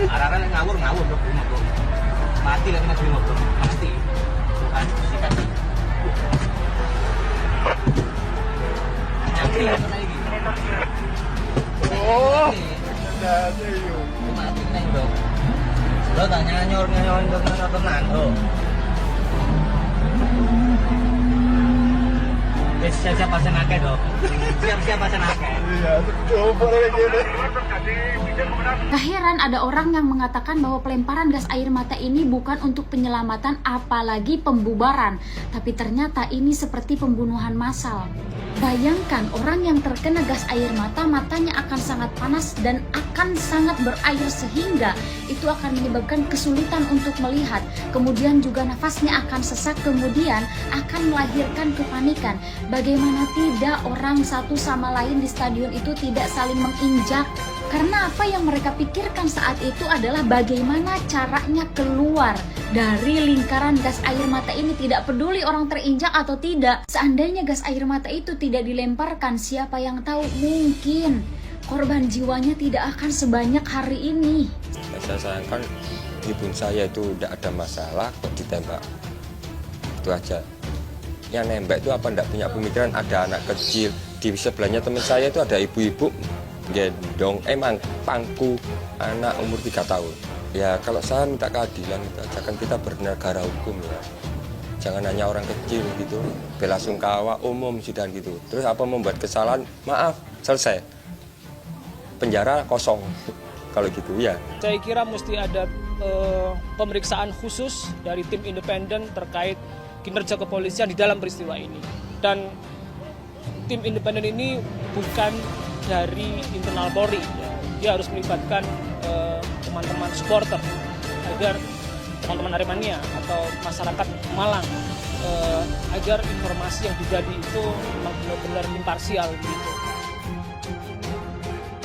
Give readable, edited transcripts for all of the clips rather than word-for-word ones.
Arah-arah ngawur dok motor. Mati lagi nabi motor. Mati. Tuhan sikat. Mati lagi lagi. Oh. Ada yuk. Mati nih dok. Lo tanya nyor dok tenan dok. Siap-siap pasang akeh dok. Siap-siap pasang akeh. Iya, coba kayak gini. Tak heran ada orang yang mengatakan bahwa pelemparan gas air mata ini bukan untuk penyelamatan apalagi pembubaran, tapi ternyata ini seperti pembunuhan massal. Bayangkan orang yang terkena gas air mata, matanya akan sangat panas dan akan sangat berair sehingga itu akan menyebabkan kesulitan untuk melihat. Kemudian juga nafasnya akan sesak, kemudian akan melahirkan kepanikan. Bagaimana tidak orang satu sama lain di stadion itu tidak saling menginjak? Karena apa yang mereka pikirkan saat itu adalah bagaimana caranya keluar dari lingkaran gas air mata ini, tidak peduli orang terinjak atau tidak. Seandainya gas air mata itu tidak dilemparkan, siapa yang tahu mungkin korban jiwanya tidak akan sebanyak hari ini. Saya sayangkan ibu saya itu tidak ada masalah kok ditembak. Itu aja. Yang nembak itu apa tidak punya pemikiran, ada anak kecil. Di sebelahnya teman saya itu ada ibu-ibu gendong emang pangku anak umur 3 tahun. Ya kalau saya minta keadilan itu aja, kan kita bernegara hukum ya. Jangan hanya orang kecil gitu, bela sungkawa umum sudah gitu. Terus apa membuat kesalahan, maaf, selesai. Penjara kosong. Kalau gitu ya. Saya kira mesti ada pemeriksaan khusus dari tim independen terkait kinerja kepolisian di dalam peristiwa ini. Dan tim independen ini bukan dari internal Polri, ya. Dia harus melibatkan teman-teman supporter agar teman-teman Aremania atau masyarakat Malang agar informasi yang dijadi itu memang benar-benar imparsial gitu.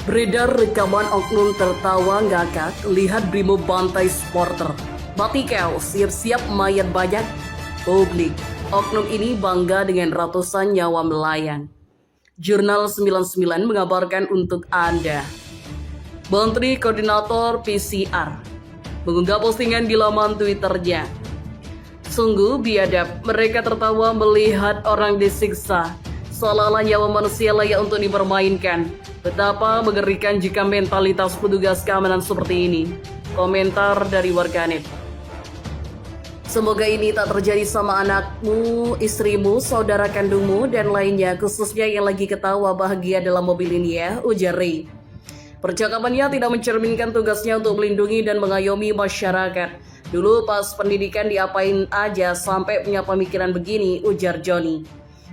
Beredar rekaman oknum tertawa ngakak lihat Brimo bantai supporter. Batikau siap-siap mayat banyak publik. Oknum ini bangga dengan ratusan nyawa melayang. Jurnal 99 mengabarkan untuk Anda. Menteri Koordinator PCR mengunggah postingan di laman Twitternya. Sungguh biadab, mereka tertawa melihat orang disiksa, seolah-olah nyawa manusia layak untuk dipermainkan. Betapa mengerikan jika mentalitas petugas keamanan seperti ini. Komentar dari warganet. Semoga ini tak terjadi sama anakmu, istrimu, saudara kandungmu, dan lainnya, khususnya yang lagi ketawa bahagia dalam mobil ini ya, ujar Ray. Percakapannya tidak mencerminkan tugasnya untuk melindungi dan mengayomi masyarakat. Dulu pas pendidikan diapain aja sampai punya pemikiran begini, ujar Johnny.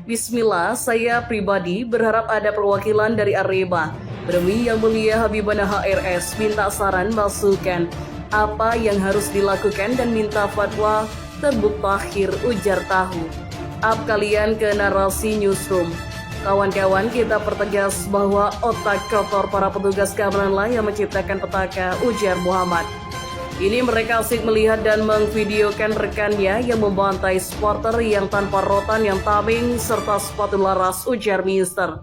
Bismillah, saya pribadi berharap ada perwakilan dari Arema. Demi yang mulia Habibana HRS, minta saran, masukan apa yang harus dilakukan dan minta fatwa terbuk takhir, ujar Tahu. Up kalian ke narasi newsroom. Kawan-kawan, kita pertegas bahwa otak kotor para petugas keamananlah yang menciptakan petaka, ujar Muhammad. Ini mereka asik melihat dan mengvideokan rekannya yang membantai supporter yang tanpa rotan yang tameng serta sepatu laras, ujar Mister.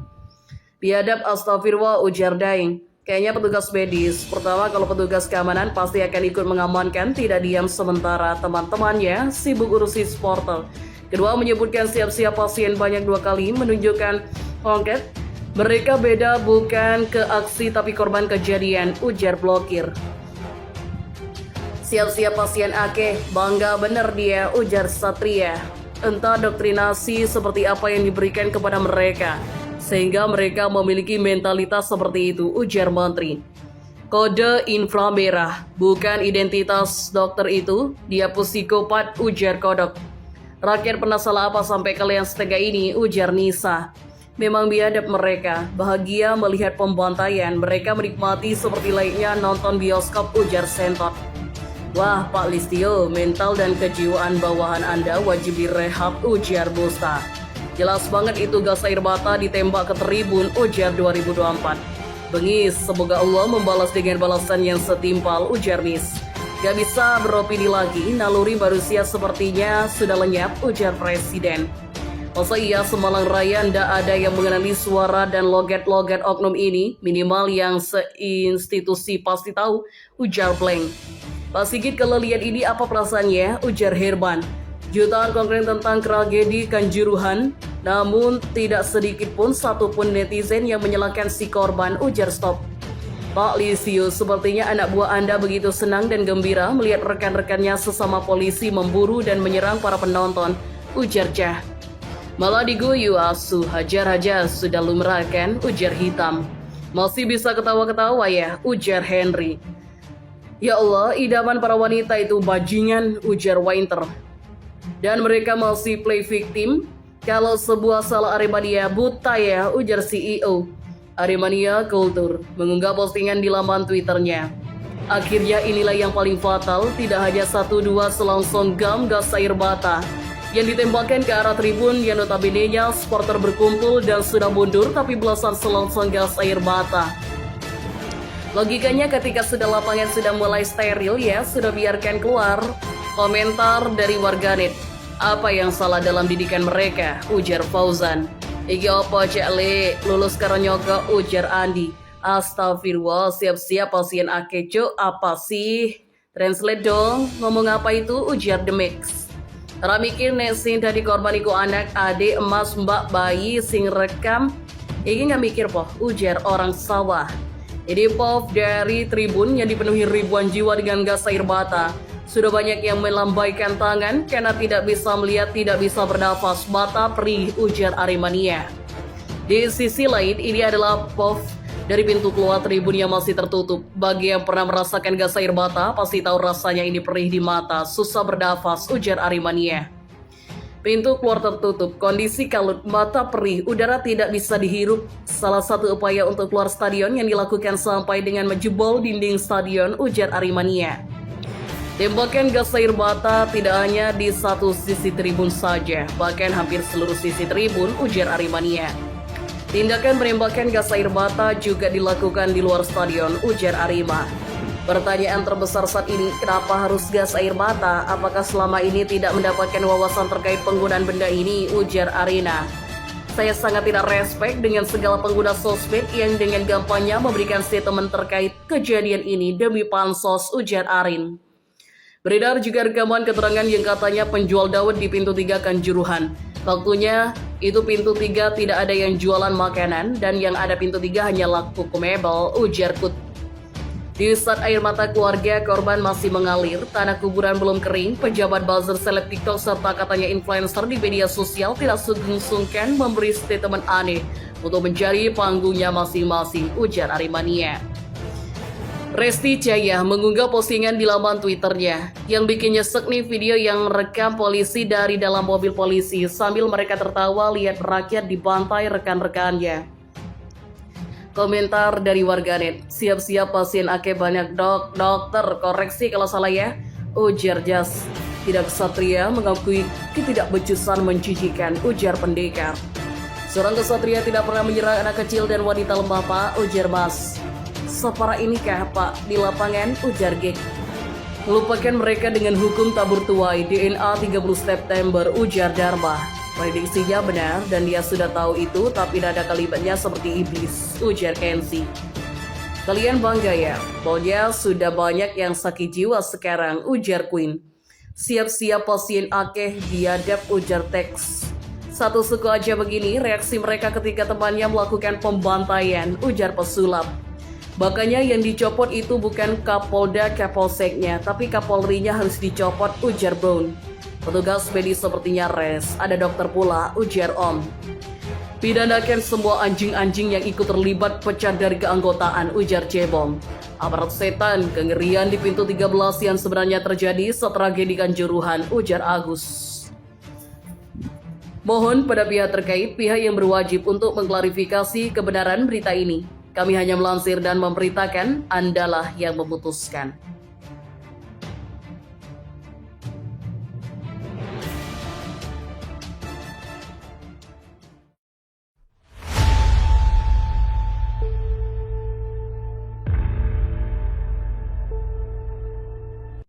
Biadab, astagfirullah, ujar Daeng. Kayaknya petugas medis. Pertama, kalau petugas keamanan pasti akan ikut mengamankan, tidak diam sementara teman-temannya sibuk urusi supporter. Kedua, menyebutkan siap-siap pasien banyak 2 kali, menunjukkan ongket. Mereka beda bukan ke aksi tapi korban kejadian, ujar blokir. Siap-siap pasien akeh, bangga bener dia, ujar Satria. Entah doktrinasi seperti apa yang diberikan kepada mereka, sehingga mereka memiliki mentalitas seperti itu, ujar Menteri. Kode inframerah, bukan identitas dokter itu, dia psikopat, ujar Kodok. Rakyat pernah salah apa sampai kalian setega ini, ujar Nisa. Memang biadab mereka, bahagia melihat pembantaian, mereka menikmati seperti layaknya nonton bioskop, ujar Sentot. Wah Pak Listio, mental dan kejiwaan bawahan Anda wajib direhab, ujar Busta. Jelas banget itu gas air mata ditembak ke tribun, ujar 2024. Bengis, semoga Allah membalas dengan balasan yang setimpal, ujar Nis. Gak bisa beropini lagi, naluri manusia sepertinya sudah lenyap, ujar Presiden. Masa iya Semalang Raya ndak ada yang mengenali suara dan logat-logat oknum ini? Minimal yang seinstitusi pasti tahu, ujar Blank. Pak Sigit kalau lihat ini apa perasaannya? Ujar Herman. Jutaan konten tentang tragedi Kanjuruhan, namun tidak sedikit pun satupun netizen yang menyalahkan si korban, ujar Stop. Pak Lisius, sepertinya anak buah Anda begitu senang dan gembira melihat rekan-rekannya sesama polisi memburu dan menyerang para penonton, ujar Cah. Malah diguyu asu, hajar aja, sudah lumrah kan, ujar Hitam. Masih bisa ketawa-ketawa ya, ujar Henry. Ya Allah, idaman para wanita itu bajingan, ujar Winter. Dan mereka masih play victim. Kalau sebuah salah Aremania buta ya, ujar CEO. Aremania Kultur mengunggah postingan di laman Twitternya. Akhirnya inilah yang paling fatal, tidak hanya 1-2 selongsong gam gas air mata yang ditembakkan ke arah tribun yang notabene-nya supporter berkumpul dan sudah mundur, tapi belasan selongsong gas air mata. Logikanya ketika sudah lapangan sudah mulai steril ya, sudah biarkan keluar. Komentar dari warganet, apa yang salah dalam didikan mereka, ujar Fauzan. Iki opo cek le, lulus karo nyokok, ujar Andi. Astagfirullah, siap-siap pasien akeco, apa sih? Translate dong, ngomong apa itu, ujar The Mix. Tara mikir nek sing dari korban iku anak, adik, emas, mbak, bayi, sing rekam. Iki nggak mikir poh, ujar orang sawah. Ini pov dari tribun yang dipenuhi ribuan jiwa dengan gas air mata. Sudah banyak yang melambaikan tangan karena tidak bisa melihat, tidak bisa bernafas, mata perih, ujar Aremania. Di sisi lain, ini adalah pov dari pintu keluar tribun yang masih tertutup. Bagi yang pernah merasakan gas air mata, pasti tahu rasanya ini perih di mata, susah bernafas, ujar Aremania. Pintu keluar tertutup, kondisi kalut, mata perih, udara tidak bisa dihirup. Salah satu upaya untuk keluar stadion yang dilakukan sampai dengan menjebol dinding stadion, ujar Aremania. Tembakan gas air mata tidak hanya di satu sisi tribun saja, bahkan hampir seluruh sisi tribun, ujar Aremania. Tindakan menembakkan gas air mata juga dilakukan di luar stadion, ujar Arema. Pertanyaan terbesar saat ini, kenapa harus gas air mata? Apakah selama ini tidak mendapatkan wawasan terkait penggunaan benda ini, ujar Arena. Saya sangat tidak respect dengan segala pengguna sosmed yang dengan gampangnya memberikan statement terkait kejadian ini demi pansos, ujar Arin. Beredar juga rekaman keterangan yang katanya penjual dawet di pintu 3 Kanjuruhan. Waktunya itu pintu 3 tidak ada yang jualan makanan dan yang ada pintu 3 hanya laku mebel, ujar Kut. Di saat air mata keluarga korban masih mengalir, tanah kuburan belum kering, pejabat buzzer seleb TikTok serta katanya influencer di media sosial tidak sungkan memberi statement aneh untuk mencari panggungnya masing-masing, ujar Aremania. Resti Jaya mengunggah postingan di laman Twitternya. Yang bikin nyesek nih video yang rekam polisi dari dalam mobil polisi sambil mereka tertawa lihat rakyat dibantai rekan-rekannya. Komentar dari warganet, siap-siap pasien ake banyak dokter, koreksi kalau salah ya, ujar Jas. Tidak kesatria mengakui ketidakbecusan menjijikan, ujar pendekar. Seorang kesatria tidak pernah menyerang anak kecil dan wanita lemah pak, ujar Mas. Separah inikah pak di lapangan, ujar Gek. Melupakan mereka dengan hukum tabur tuai DNA 30 September, ujar Dharma. Prediksinya benar dan dia sudah tahu itu, tapi nada kalimatnya seperti iblis, ujar Kenzi. Kalian bangga ya, pokoknya sudah banyak yang sakit jiwa sekarang, ujar Queen. Siap-siap pasien akeh biadab, ujar Tex. Satu suku aja begini reaksi mereka ketika temannya melakukan pembantaian, ujar pesulap. Makanya yang dicopot itu bukan Kapolda Kapolseknya, tapi Kapolrinya harus dicopot, ujar Brown. Petugas medis sepertinya res, ada dokter pula, ujar Om. Pidanakan semua anjing-anjing yang ikut terlibat pecah dari keanggotaan, ujar Cebong. Aparat setan, kengerian di pintu 13 yang sebenarnya terjadi saat tragedi Kanjuruhan, ujar Agus. Mohon pada pihak terkait, pihak yang berwajib untuk mengklarifikasi kebenaran berita ini. Kami hanya melansir dan memberitakan, Andalah yang memutuskan.